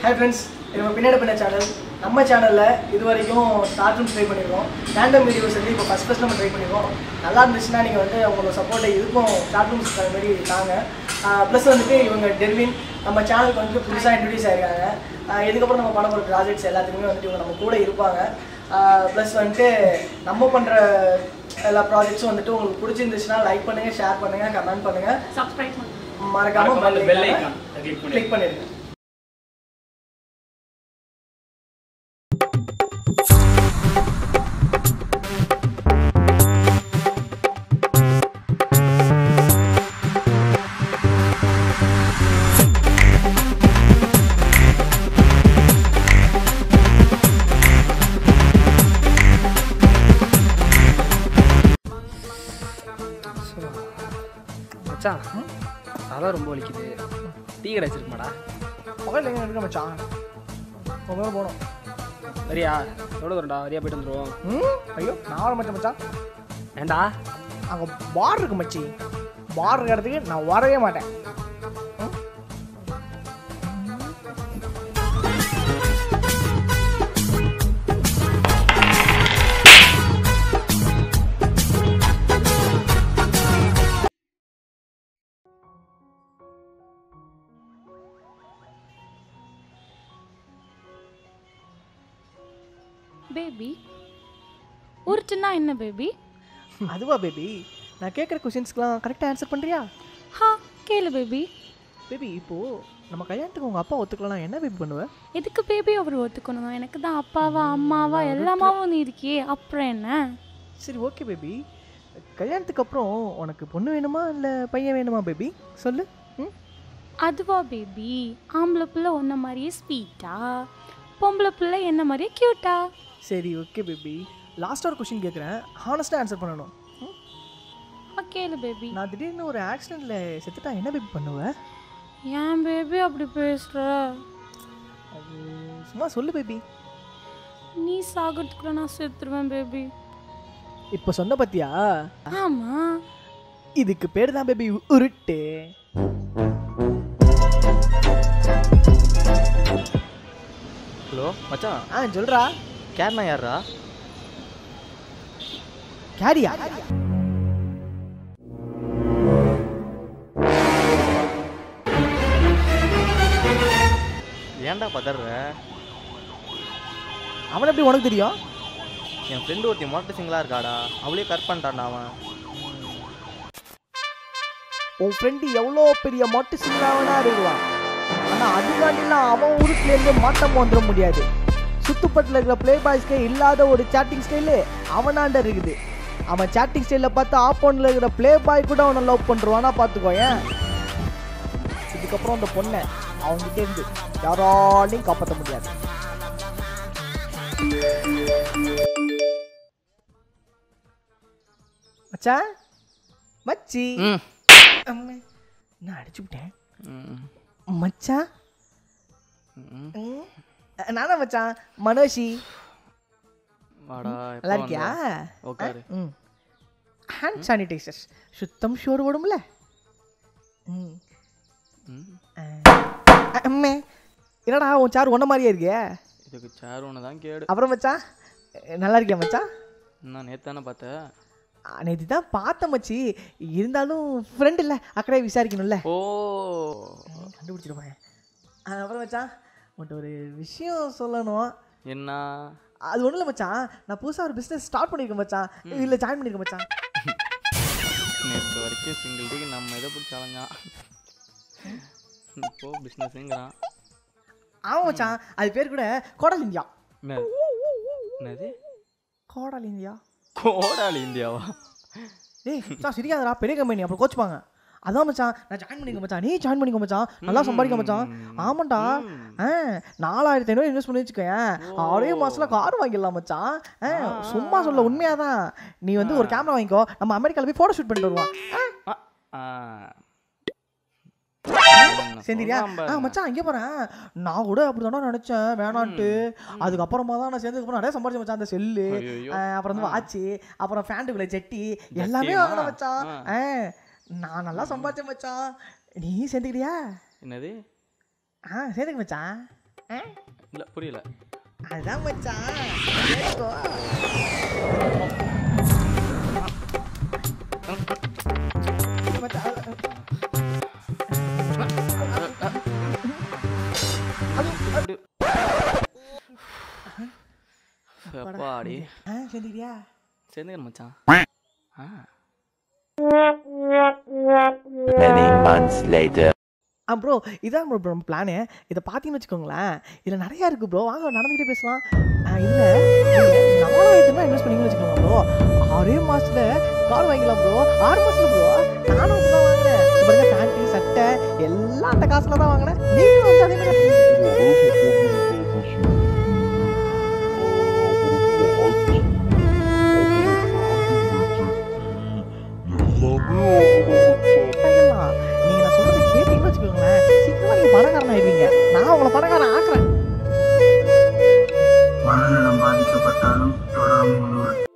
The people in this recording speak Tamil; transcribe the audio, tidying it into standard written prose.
Hi friends, நம்ம பின்னாடி பண்ண சேனல் நம்ம சேனல்ல இதுவரைக்கும் ஸ்டார்ட்டும் ட்ரை பண்ணிருக்கோம். ரேண்டம் வீடியோஸ் வந்து இப்போ ஃபர்ஸ்ட் நம்ம ட்ரை பண்ணிருக்கோம். நல்லா இருந்துச்சுன்னா நீங்க வந்து உங்களோட சப்போர்ட்டை இதுக்கும் ஸ்டார்ட்ரூம்ஸ் மாதிரி தாங்க. ப்ளஸ் வந்துட்டு இவங்க டெர்வின் நம்ம சேனலுக்கு வந்து புதுசாக இன்ட்ரடியூஸ் ஆயிருக்காங்க. இதுக்கப்புறம் நம்ம பண்ண போகிற ப்ராஜெக்ட்ஸ் எல்லாத்துக்குமே வந்துட்டு இவங்க நம்ம கூட இருப்பாங்க. ப்ளஸ் வந்துட்டு நம்ம பண்ணுற எல்லா ப்ராஜெக்ட்ஸும் வந்துட்டு உங்களுக்கு பிடிச்சிருந்துச்சுன்னா லைக் பண்ணுங்கள், ஷேர் பண்ணுங்கள், கமெண்ட் பண்ணுங்கள், சப்ஸ்கிரைப் பண்ணுங்க, மறக்காம பெல் ஐகான் கிளிக் பண்ணிடுங்க. மச்சான் அதான் ரொம்ப வலிக்குது. டீ கடை வச்சிருக்குமாடா? மொபைல் எங்கே எடுக்க மச்சான்? மொபைல் போகணும். வரியா? எவ்வளோ தூரம்டா? வரியா போய்ட்டு வந்துடுவோம். ஐயோ நான் வர மாட்டேன் மச்சான். ஏண்டா? அங்கே பார் இருக்கு மச்சி. பார் இருக்கிற இடத்துக்கு நான் வரவே மாட்டேன். பேபி உருட்டுனா என்ன பேபி? அதுவா பேபி, நான் கேட்குற கொஷின்ஸ்க்குலாம் கரெக்டாக ஆன்சர் பண்ணுறியா? ஹா கேளு பேபி. பேபி இப்போது நம்ம கல்யாணத்துக்கு உங்கள் அப்பா ஒத்துக்கலாம், என்ன பேபி பண்ணுவேன்? எதுக்கு பேபி அவர் ஒத்துக்கணும்? எனக்கு தான் அப்பாவா அம்மாவா எல்லாமாவும் நீ இருக்கியே, அப்புறம் என்ன? சரி ஓகே பேபி, கல்யாணத்துக்கு அப்புறம் உனக்கு பொண்ணு வேணுமா இல்லை பையன் வேணுமா பேபி சொல்லு. அதுவா பேபி, ஆம்பளை பிள்ளை ஒன்ன மாதிரியே ஸ்வீட்டா, பொம்பளை பிள்ளை என்ன மாதிரியே க்யூட்டா. சரி ஓகே பேபி, லாஸ்ட்டாக ஒரு கொஷின் கேட்குறேன், ஹானஸ்ட்டாக ஆன்சர் பண்ணணும். கேளு பேபி. நான் திடீர்னு ஒரு ஆக்சிடெண்ட்டில் செத்துட்டா என்ன பேபி பண்ணுவேன்? ஏன் பேபி அப்படி பேசுற? அது சும்மா சொல்லு பேபி. நீ சாகிறதுக்குள்ள நான் செத்துருவேன் பேபி. இப்போ சொன்ன பத்தியா? ஆமா, இதுக்கு பேர் தான் பேபி உருட்டு. ஹலோ மச்சான், சொல்றா. கேர்னா யாரா? கேரியா? ஏன்டா பதற? அவன் எப்படி உனக்கு தெரியும்? என் ஃப்ரெண்டு ஒருத்தி மொட்டை சிங்கிளாக இருக்காடா, அவளே கட் பண்ணிட்டான்டா அவன். உன் ஃப்ரெண்டு எவ்வளோ பெரிய மொட்டை சிங்களாவனா இருக்கலாம், ஆனால் அதுக்காண்டிலாம் அவன் ஊருக்குலேருந்து மாட்டம் வந்துட முடியாது. சுத்துப்பட்டில் இருக்கிற பிளே பாய்ஸ்க்கே இல்லாத ஒரு சேட்டிங் ஸ்டைலு அவனாண்ட இருக்குது. அவன் சேட்டிங் ஸ்டைலில் பார்த்து ஆப்போனில் இருக்கிற பிளே பாய் கூட அவனை லவ் பண்ணுறானா பார்த்துக்கோ. ஏன் இதுக்கப்புறம் அந்த பொண்ணை அவங்ககிட்ட இருந்து யாராலையும் காப்பாற்ற முடியாது. மச்சா மச்சி, நான் அடிச்சு விட்டேன் மச்சான். நானா மச்சான், மனோஷி. வாடா, நல்லா இருக்கியா? உட்காரு. ஹேண்ட் சானிடைசர் சுத்தம் ஷோர் ஓடும்ல. அம்மே என்னடா உன் சார் ஒன்ன மாதிரியே இருக்கே. இதுக்கு சேர் ஒன்று தான் கேடு. அப்புறம் மச்சான் நல்லா இருக்கியா மச்சான்? நான் நேற்று தானே பார்த்தேன். நேற்று தான் பார்த்தேன் மச்சி, இருந்தாலும் ஃப்ரெண்ட் இல்லை அக்கறையை விசாரிக்கணும்ல. ஓ கண்டுபிடிச்சிருப்பேன். அப்புறம் மச்சான் உன்கிட்ட ஒரு விஷயம் சொல்லணும். என்ன? அது ஒன்றும் இல்லை மச்சான், நான் புதுசாக ஒரு பிஸ்னஸ் ஸ்டார்ட் பண்ணியிருக்கேன் மச்சான். இல்லை ஜாயின் பண்ணியிருக்கேன் மச்சான். நேற்று வரைக்கும் சிங்கிள் டீக்கு நம்ம எதை பிடிச்சி அலைஞ்சான், இப்போ பிஸ்னஸுங்கிறான். ஆமாம் மச்சான், அது பேர் கூட கோடால் இந்தியா. என்னது கோடால் இந்தியா? கோடாலி இந்தியாவா? டேய் மச்சான் சரியாதடா, பெரிய கம்பெனி அப்புறம் கோச்சுப்பாங்க. அதான் மச்சான் நான் ஜாயின் பண்ணிக்க மச்சான், நீ ஜாயின் பண்ணிக்க மச்சான், நல்லா சம்பாதிக்க மச்சான். ஆமாண்டா, 4500 இன்வெஸ்ட் பண்ணி வச்சுக்கேன், 6 மாசத்துல கார் வாங்கிடலாம் மச்சான். சும்மா சொல்ல, உண்மையாதான். நீ வந்து ஒரு கேமரா வாங்கிக்கோ, நம்ம அமெரிக்காவில் போய் ஃபோட்டோ ஷூட் பண்ணிட்டு வருவோம். சரியா? மச்சான் இங்கே போகிறேன், நான் கூட அப்படி தானே நினச்சேன் வேணான்ட்டு. அதுக்கப்புறமா தான் நான் சேர்ந்ததுக்கப்புறம் நிறைய சம்பாதிச்ச மச்சான். அந்த செல்லு, அப்புறம் வந்து வாட்சு, அப்புறம் ஃபேண்ட்டுக்குள்ள ஜட்டி எல்லாமே வாங்கின மச்சான். நான் நல்லா சம்பாதிச்சேன் மச்சான். நீ சேர்ந்துக்கிறியா? என்னது? சேர்ந்துக்க மச்சான். இல்லை புரியல. அதான் மச்சான் கேட்டுக்கோ. எப்பாடி சொல்லிடியா சேர்ந்துக்கணும் மச்சான். Many months later. ப்ரோ இதான் ப்ரோ பிளானு. இதை பார்த்தீங்கன்னு வச்சுக்கோங்களேன், இதில் நிறையா இருக்குது ப்ரோ. வாங்க நடந்துக்கிட்டே பேசலாம். இதில் 4000 இன்வெஸ்ட் பண்ணிங்கன்னு வச்சுக்கோங்க ப்ரோ. 6 மாதத்தில் கார் வாங்கிக்கலாம் ப்ரோ. 6 மாதத்தில் ப்ரோ நானும் அப்படி தான் வாங்கினேன். பாருங்க பேண்ட்டு சட்டை எல்லாம் அந்த காசில் தான் வாங்கினேன். நீங்களும் வந்து அதே மாதிரி நீங்க நான் சொல்றதை கேட்டீங்கன்னு வச்சுக்கோங்களேன், சீக்கிரமா நீங்க பணக்காரன் ஆயிடுவீங்க. நான் உங்களை பணக்காரன் ஆக்குறேன். மனநலம் பாதிக்கப்பட்டாலும் தொடரும்